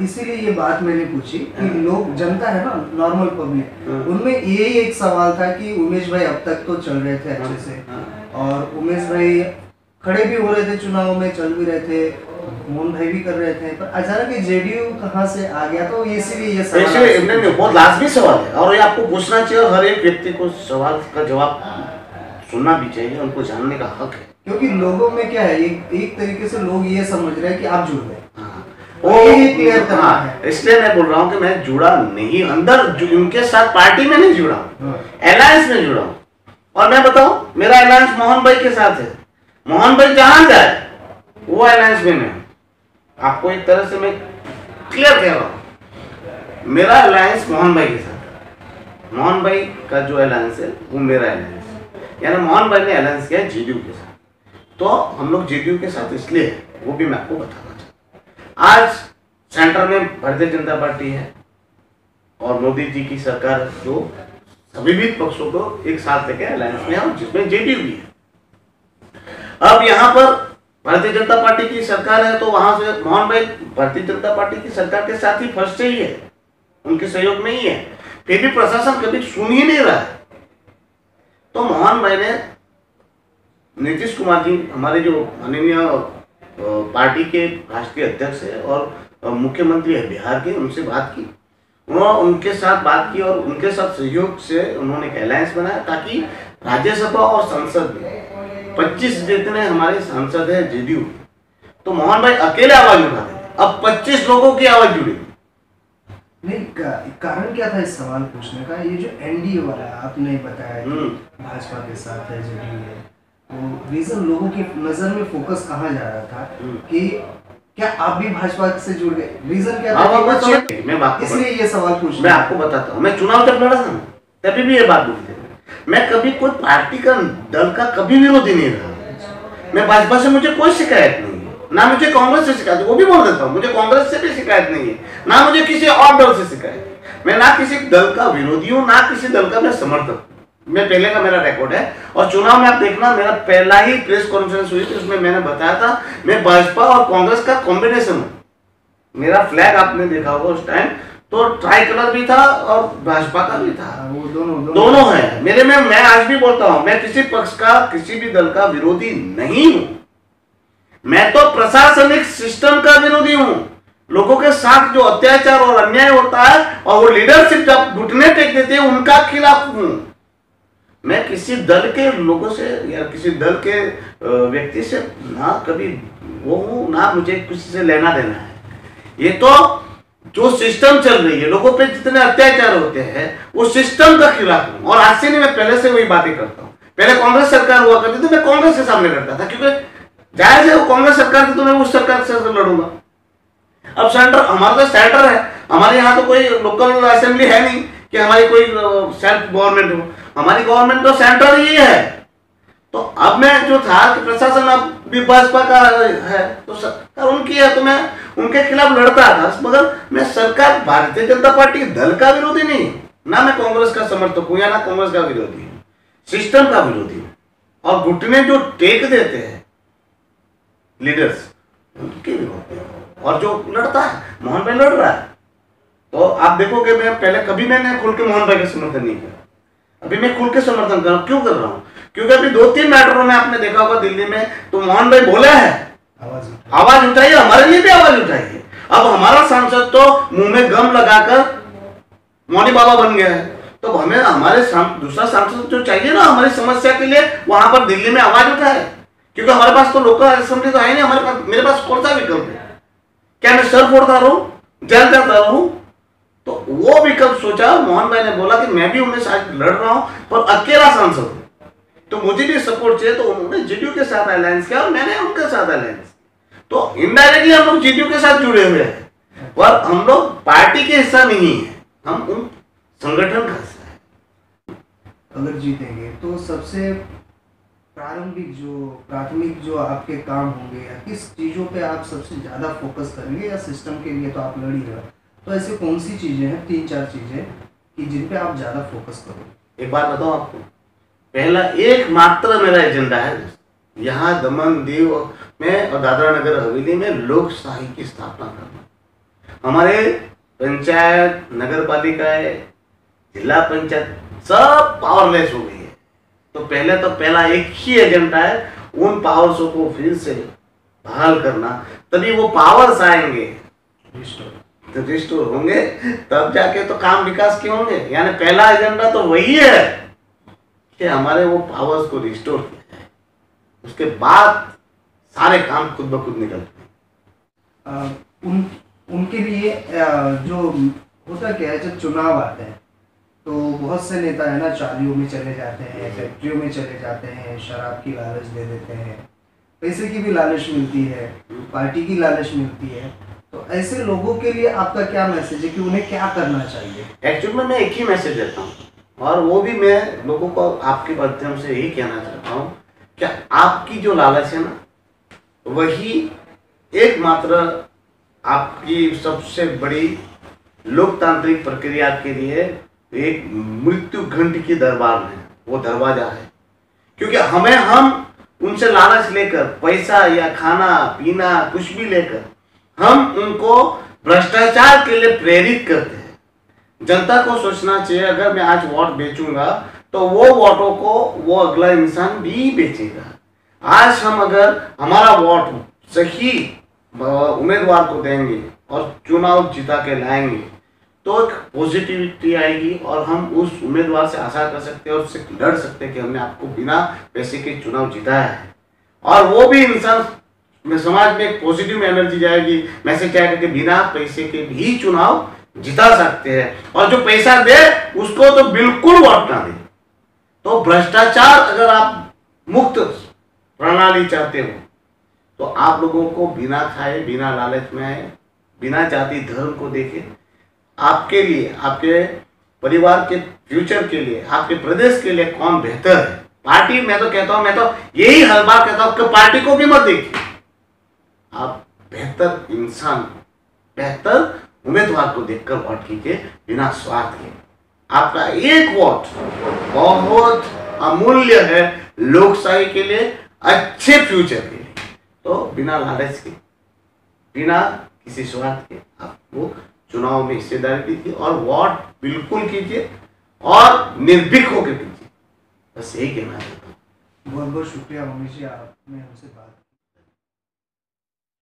इसीलिए ये बात मैंने पूछी कि लोग, जनता है ना, नॉर्मल पब्लिक, उनमें यही एक सवाल था कि उमेश भाई अब तक तो चल रहे थे अच्छे से, और उमेश भाई खड़े भी हो रहे थे चुनाव में, चल भी रहे थे, मोहन भाई भी कर रहे थे, पर अचानक जेडीयू कहाँ से आ गया? तो इसीलिए ये सवाल बहुत लाजमी सवाल है और ये आपको पूछना चाहिए और हर एक व्यक्ति को सवाल का जवाब सुनना भी चाहिए, उनको जानने का हक है। क्योंकि लोगों में क्या है, एक तरीके से लोग ये समझ रहे हैं कि आप जुड़ गए। इसलिए मैं बोल रहा हूँ कि मैं जुड़ा नहीं, अंदर उनके साथ पार्टी में नहीं जुड़ा हूँ, अलायंस में जुड़ा हूँ। और मैं बताऊं, मेरा अलायंस मोहन भाई के साथ है। मोहन भाई जहां जाए वो अलायंस में है। आपको एक तरह से मैं क्लियर कह रहा हूं, मेरा अलायंस मोहन भाई के साथ। मोहन भाई का जो अलायंस है वो मेरा अलायंस है, यानी मोहन भाई ने अलायंस किया जेडीयू के साथ, तो हम लोग जेडीयू के साथ इसलिए है, वो भी मैं आपको बताना चाहता हूँ। आज सेंटर में भारतीय जनता पार्टी है और मोदी जी की सरकार जो सभी भी पक्षों को एक साथ लेकर अलायंस में है, जिसमें जेडीयू भी है। अब यहाँ पर भारतीय जनता पार्टी की सरकार है, तो वहां से मोहन भाई भारतीय जनता पार्टी की सरकार के साथ ही फर्स्ट से ही है, उनके सहयोग में ही है, फिर भी प्रशासन कभी सुन ही नहीं रहा है। तो मोहन भाई ने नीतीश कुमार जी, हमारे जो माननीय पार्टी के राष्ट्रीय अध्यक्ष है और मुख्यमंत्री है बिहार के, उनसे बात की, उन्होंने उनके साथ बात की और उनके साथ सहयोग से उन्होंने एक अलायंस बनाया ताकि राज्यसभा और संसद में 25 जितने हमारे सांसद है जेडीयू, तो मोहन भाई अकेले आवाज उठाते थे, अब 25 लोगों की आवाज जुड़ी। नहीं, कारण क्या था इस सवाल पूछने का? ये जो एनडीए वाला आपने बताया कि भाजपा के साथ है, जेडीयू है, तो रीजन लोगों की नजर में फोकस कहाँ जा रहा था कि क्या आप भी भाजपा से जुड़ गए? रीजन क्या था? मैं बात इसलिए ये सवाल पूछ, मैं आपको बताता हूँ। मैं चुनाव जब लड़ा था तभी भी ये बात बोलते थे, मैं कभी कोई पार्टी का, दल का कभी विरोधी नहीं रहा। मैं भाजपा से मुझे कोई शिकायत नहीं है, ना मुझे कांग्रेस से शिकायत है, वो भी बोल देता हूँ, मुझे कांग्रेस से भी शिकायत नहीं है, ना मुझे किसी और दल से शिकायत है। मैं ना किसी दल का विरोधी हूँ, ना किसी दल का मैं समर्थक। मैं पहले का मेरा रिकॉर्ड है, और चुनाव में आप देखना, मेरा पहला ही प्रेस कॉन्फ्रेंस हुई थी, उसमें मैंने बताया था मैं भाजपा और कांग्रेस का कॉम्बिनेशन हूँ। मेरा फ्लैग आपने देखा होगा उस टाइम, तो ट्राई कलर भी था और भाजपा का भी था, वो दोनों है मेरे में। मैं आज भी बोलता हूं, मैं किसी पक्ष का, किसी भी दल का विरोधी नहीं हूं। मैं तो प्रशासनिक सिस्टम का विरोधी हूं। लोगों के साथ जो अत्याचार और अन्याय होता है और वो लीडरशिप जब घुटने टेक देते हैं, उनका खिलाफ हूं। मैं किसी दल के लोगों से या किसी दल के व्यक्ति से ना कभी वो हूं, ना मुझे किसी से लेना देना है। ये तो जो सिस्टम चल रही है, लोगों पे जितने अत्याचार होते हैं, वो सिस्टम का खिलाफ हूं। और आज से नहीं, मैं पहले से वही बातें करता हूं। पहले कांग्रेस सरकार हुआ करती थी, मैं कांग्रेस के सामने करता था, क्योंकि जाहिर है वो कांग्रेस सरकार थी, तो मैं उस सरकार से लड़ूंगा। अब सेंटर, हमारा तो सेंटर है, हमारे यहाँ तो कोई लोकल असेंबली है नहीं कि हमारी कोई सेल्फ गवर्नमेंट हो, हमारी गवर्नमेंट तो सेंटर ही है। तो अब मैं जो था कि प्रशासन अब भी भाजपा का है, तो सरकार उनकी है, तो मैं उनके खिलाफ लड़ता था। मगर मैं सरकार, भारतीय जनता पार्टी दल का विरोधी नहीं, ना मैं कांग्रेस का समर्थक हूं या ना कांग्रेस का विरोधी हूं, सिस्टम का विरोधी हूं। और घुटने जो टेक देते हैं लीडर्स, उनके विरोधी हूं। और जो लड़ता है, मोहन भाई लड़ रहा है, तो आप देखोगे मैं पहले कभी मैंने खुल के मोहन भाई का समर्थन नहीं किया, अभी मैं खुल के समर्थन कर रहा हूं। क्यों कर रहा हूं? क्योंकि अभी 2-3 मैटरों में आपने देखा होगा दिल्ली में, तो मोहन भाई बोला है, आवाज उठाइए, हमारे लिए भी आवाज उठाइए। अब हमारा सांसद तो मुंह में गम लगाकर मौनी बाबा बन गया है, तो हमें हमारे दूसरा सांसद जो चाहिए ना हमारी समस्या के लिए, वहां पर दिल्ली में आवाज उठाए। क्योंकि हमारे पास तो लोकल असेंबली तो है नहीं, हमारे पास, मेरे पास कौन सा विकल्प है? क्या मैं सर फोड़ता रहूं, जेल जाता रहूं? तो वो विकल्प सोचा, मोहन भाई ने बोला कि मैं भी उनके साथ लड़ रहा हूं, पर अकेला सांसद हूं, तो मुझे भी सपोर्ट चाहिए। तो उन्होंने जेडीयू के साथ अलायंस किया और मैंने उनके साथ अलायंस। तो इनडायरेक्टली हम लोग जेडीयू के साथ जुड़े हुए हैं, पर हम लोग पार्टी के हिस्सा नहीं है, हम उन संगठन का हिस्सा है। अगर जीतेंगे तो सबसे प्राथमिक जो आपके काम होंगे, या किस चीजों पे आप सबसे ज्यादा फोकस करेंगे? या सिस्टम के लिए तो आप लड़ ही रहे हो, तो ऐसी कौन सी चीजें हैं, 3-4 चीजें कि जिन पे आप ज्यादा फोकस करोगे? एक बात बताओ आपको, पहला एकमात्र मेरा एजेंडा है, यहाँ दमन दीव में और दादरा नगर हवेली में लोकशाही की स्थापना करना। हमारे पंचायत, नगर पालिकाएं, जिला पंचायत सब पावरलेस हो गई है। तो पहला एक ही एजेंडा है, उन पावर्स को फिर से बहाल करना, तभी वो पावर्स आएंगे, रिस्टोर होंगे, तब जाके तो काम विकास के होंगे। यानी पहला एजेंडा तो वही है कि हमारे वो पावर्स को रिस्टोर किया जाए, उसके बाद सारे काम खुद ब खुद निकलते हैं। उनके लिए जो होता क्या है, जब चुनाव आते हैं तो बहुत से नेता है ना, चालियों में चले जाते हैं, फैक्ट्रियों में चले जाते हैं, शराब की लालच दे देते हैं, पैसे की भी लालच मिलती है, पार्टी की लालच मिलती है। तो ऐसे लोगों के लिए आपका क्या मैसेज है कि उन्हें क्या करना चाहिए? एक्चुअली में मैं एक ही मैसेज देता हूँ, और वो भी मैं लोगों को आपके माध्यम से यही कहना चाहता हूँ कि आपकी जो लालच है ना, वही एकमात्र आपकी सबसे बड़ी लोकतांत्रिक प्रक्रिया के लिए एक मृत्यु घंटी की दरबार में वो दरवाजा है। क्योंकि हम उनसे लालच लेकर, पैसा या खाना पीना कुछ भी लेकर, हम उनको भ्रष्टाचार के लिए प्रेरित करते हैं। जनता को सोचना चाहिए, अगर मैं आज वोट बेचूंगा तो वो वोटों को वो अगला इंसान भी बेचेगा। आज हम अगर हमारा वोट सही उम्मीदवार को देंगे और चुनाव जिता के लाएंगे तो एक पॉजिटिविटी आएगी, और हम उस उम्मीदवार से आशा कर सकते हैं और उससे लड़ सकते हैं कि हमने आपको बिना पैसे के चुनाव जिताया है। और वो भी इंसान में समाज में एक पॉजिटिव एनर्जी जाएगी, मैसेज आएगा कि बिना पैसे के भी चुनाव जिता सकते हैं, और जो पैसा दे उसको तो बिल्कुल वोट ना दे। तो भ्रष्टाचार अगर आप मुक्त प्रणाली चाहते हो तो आप लोगों को बिना खाए, बिना लालच में आए, बिना जाति धर्म को देखे, आपके लिए, आपके परिवार के फ्यूचर के लिए, आपके प्रदेश के लिए कौन बेहतर है। पार्टी, मैं तो कहता हूं, मैं तो यही हर बार कहता हूं कि पार्टी को भी मत देखिए, आप बेहतर इंसान, बेहतर उम्मीदवार को देखकर वोट कीजिए बिना स्वार्थ के। आपका एक वोट बहुत अमूल्य है लोकशाही के लिए, अच्छे फ्यूचर के लिए। तो बिना लालच के, बिना किसी स्वार्थ के आपको चुनाव में हिस्सेदारी दीजिए और वोट बिल्कुल कीजिए और निर्भीक होकर कीजिए। बस यही कहना चाहता हूँ। बहुत बहुत शुक्रिया मनीष जी, आपने हमसे बात